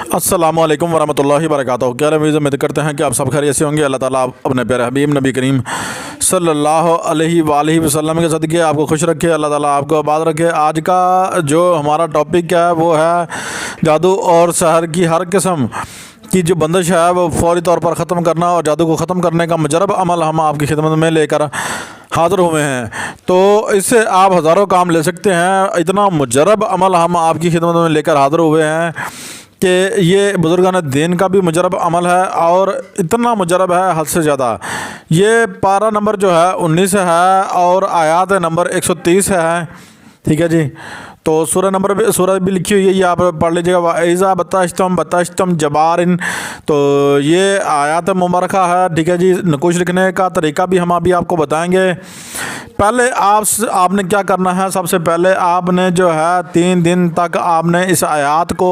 अस्सलामु अलैकुम वरहमतुल्लाहि वबरकातुहू। क्या उम्मीद करते हैं कि आप सब खैरियत से होंगे। अल्लाह ताला अपने प्यारे हबीब नबी करीम सल्लल्लाहु अलैहि वसल्लम के सदक़े आपको खुश रखे, अल्लाह ताला आपको आबाद रखे। आज का जो हमारा टॉपिक है वो है जादू और सहर की हर किस्म की जो बंदिश है वो फौरी तौर पर ख़त्म करना और जादू को ख़त्म करने का मुजरब अमल हम आपकी खिदमत में लेकर हाज़िर हुए हैं। तो इससे आप हज़ारों काम ले सकते हैं। इतना मुजरब अमल हम आपकी खिदमत में लेकर हाज़िर हुए हैं कि ये बुज़ुर्गान दीन का भी मुजरब अमल है और इतना मुजरब है हद से ज़्यादा। ये पारा नंबर जो है 19 है और आयात नंबर 130 है। ठीक है जी। तो सूरह भी लिखी हुई है, ये आप पढ़ लीजिएगा। वाइज़ा बताश्तम जबारिन, तो ये आयत मुबारका है। ठीक है जी। नकुश लिखने का तरीका भी हम अभी आपको बताएंगे। पहले आपने क्या करना है, सबसे पहले आपने जो है 3 दिन तक आपने इस आयत को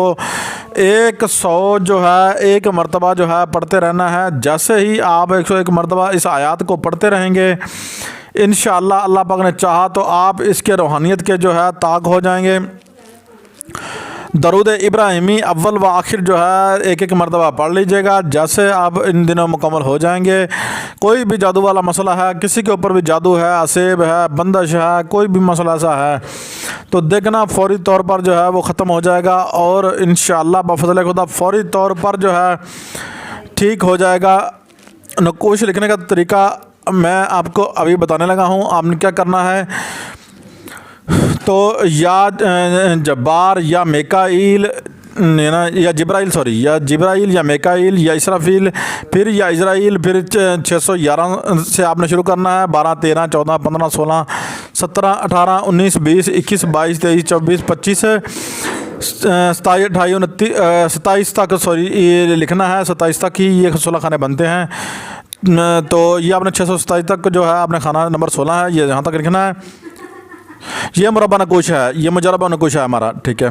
100 जो है एक मरतबा जो है पढ़ते रहना है। जैसे ही आप 101 मरतबा इस आयत को पढ़ते रहेंगे, इंशाअल्लाह अल्लाह पाक ने चाहा तो आप इसके रूहानियत के जो है ताक़ हो जाएंगे। दरूद इब्राहिमी अव्वल व आखिर जो है एक मरतबा पढ़ लीजिएगा। जैसे आप इन दिनों मुकम्मल हो जाएंगे। कोई भी जादू वाला मसला है, किसी के ऊपर भी जादू है, असेब है, बंदश है, कोई भी मसला ऐसा है तो देखना फौरी तौर पर जो है वो ख़त्म हो जाएगा और इंशाअल्लाह बफज़ल खुदा फौरी तौर पर जो है ठीक हो जाएगा। नकुश लिखने का तरीका मैं आपको अभी बताने लगा हूँ। आपने क्या करना है, तो या जब्बार या मेकाईल या जिब्राइल या मेकाईल या इसराफील फिर या इज़राइल फिर 611 से आपने शुरू करना है। 12 13 14 15 16 17 18 19 20 21 22 23 24 25 27 28 29 27 तक ये लिखना है। 27 तक ही ये 16 खाने बनते हैं। तो ये आपने 627 तक जो है आपने खाना नंबर 16 है, ये यहाँ तक लिखना है। ये मुरब्बा नकुश है, ये मुजरब नकुश है हमारा। ठीक है।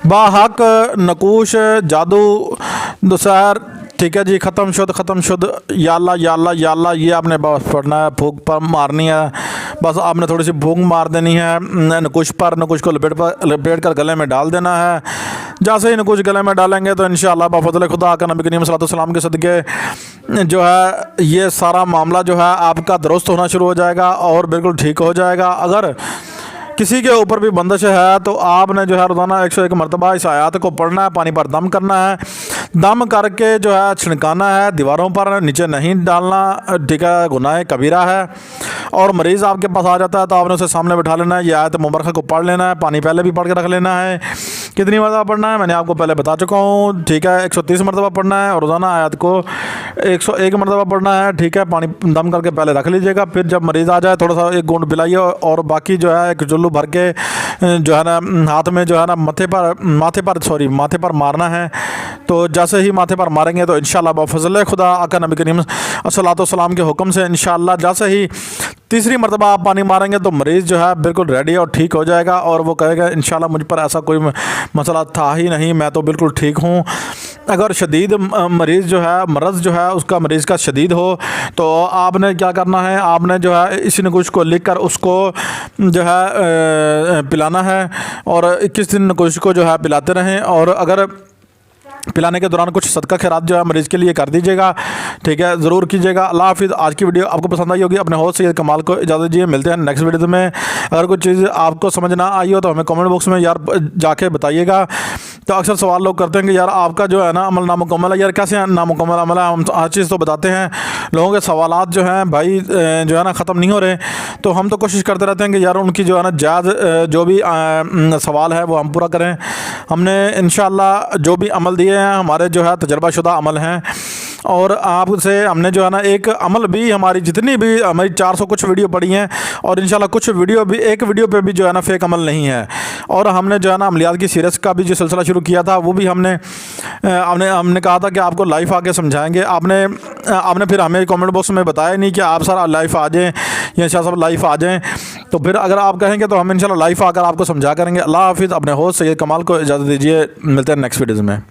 बाहक नकुश जादू दोसर। ठीक है जी। ख़त्म शुद्ध या अल्लाह या अल्लाह या अल्लाह, ये आपने बस पढ़ना है। फूंक पर मारनी है, बस आपने थोड़ी सी फूंक मार देनी है नकुश पर। नकुश को लपेट कर गले में डाल देना है। जैसे ही नकुश गले में डालेंगे तो इंशाअल्लाह बफज़ल खुदा का नबी करीम सल्लल्लाहु अलैहि वसल्लम के सदक़े जो है ये सारा मामला जो है आपका दुरुस्त होना शुरू हो जाएगा और बिल्कुल ठीक हो जाएगा। अगर किसी के ऊपर भी बंदिश है तो आपने जो है रोज़ाना 101 मरतबा इस आयत को पढ़ना है, पानी पर दम करना है। दम करके जो है छिड़काना है, दीवारों पर नीचे नहीं डालना। ठीक है, गुनाह कबीरा है। और मरीज़ आपके पास आ जाता है तो आपने उसे सामने बिठा लेना है, ये आयत मुबारक को पढ़ लेना है। पानी पहले भी पढ़ के रख लेना है। कितनी मरतबा पढ़ना है मैंने आपको पहले बता चुका हूँ। ठीक है, 130 मरतबा पढ़ना है और रोज़ाना आयत को 101 मरतबा पढ़ना है। ठीक है, पानी दम करके पहले रख लीजिएगा। फिर जब मरीज़ आ जाए थोड़ा सा एक घूंट पिलाइए और बाकी जो है एक जुल्लू भर के जो है ना हाथ में जो है ना माथे पर मारना है। तो जैसे ही माथे पर मारेंगे तो इंशाअल्लाह बफज़ल खुदा आका नबी करीम अस्सलातु वस्सलाम के हुक्म से इंशाअल्लाह जैसे ही तीसरी मरतबा आप पानी मारेंगे तो मरीज़ जो है बिल्कुल रेडी और ठीक हो जाएगा और वो कहेगा इंशाअल्लाह मुझ पर ऐसा कोई मसला था ही नहीं, मैं तो बिल्कुल ठीक हूँ। अगर शदीद मरीज़ जो है मरज़ जो है उसका मरीज़ का शदीद हो तो आपने क्या करना है, आपने जो है इसी नकुश को लिख कर उसको जो है पिलाना है और 21 दिन नकुश को जो है पिलाते रहें। और अगर पिलाने के दौरान कुछ सदका खैरात जो है मरीज़ के लिए कर दीजिएगा। ठीक है, ज़रूर कीजिएगा। अल्लाह हाफ़िज़। आज की वीडियो आपको पसंद आई होगी। अपने होस्ट सैयद कमाल को इजाज़त दीजिए। मिलते हैं नेक्स्ट वीडियो में। अगर कोई चीज़ आपको समझ ना आई हो तो हमें कमेंट बॉक्स में यार जाके बताइएगा। तो अक्सर सवाल लोग करते हैं कि यार आपका जो है ना अमल नामुकम्मल है। यार कैसे नामुकम्मल अमल है? हम हर चीज़ तो बताते हैं। लोगों के सवालात जो हैं भाई जो है ना ख़त्म नहीं हो रहे, तो हम तो कोशिश करते रहते हैं कि यार उनकी जो है ना जायज़ जो भी सवाल है वो हम पूरा करें। हमने इंशाअल्लाह जो भी अमल दिए हैं हमारे जो है तजर्बाशुदा अमल हैं और आपसे हमने जो है ना एक अमल भी हमारी जितनी भी हमारी 400 कुछ वीडियो पड़ी हैं और इंशाल्लाह कुछ वीडियो भी एक वीडियो पे भी जो है ना फेक अमल नहीं है। और हमने जो है ना अमलियात की सीरीज़ का भी जो सिलसिला शुरू किया था वो भी हमने कहा था कि आपको लाइव आके समझाएंगे। आपने फिर हमें कमेंट बॉक्स में बताया नहीं कि आप सर लाइव आ जाएँ या शाह साहब लाइव आ जाएँ। तो फिर अगर आप कहेंगे तो हम इंशाल्लाह लाइव आकर आपको समझा करेंगे। अल्लाह हाफ़िज़। अपने होस्ट सैयद कमाल को इजाज़त दीजिए। मिलते हैं नेक्स्ट वीडियोज़ में।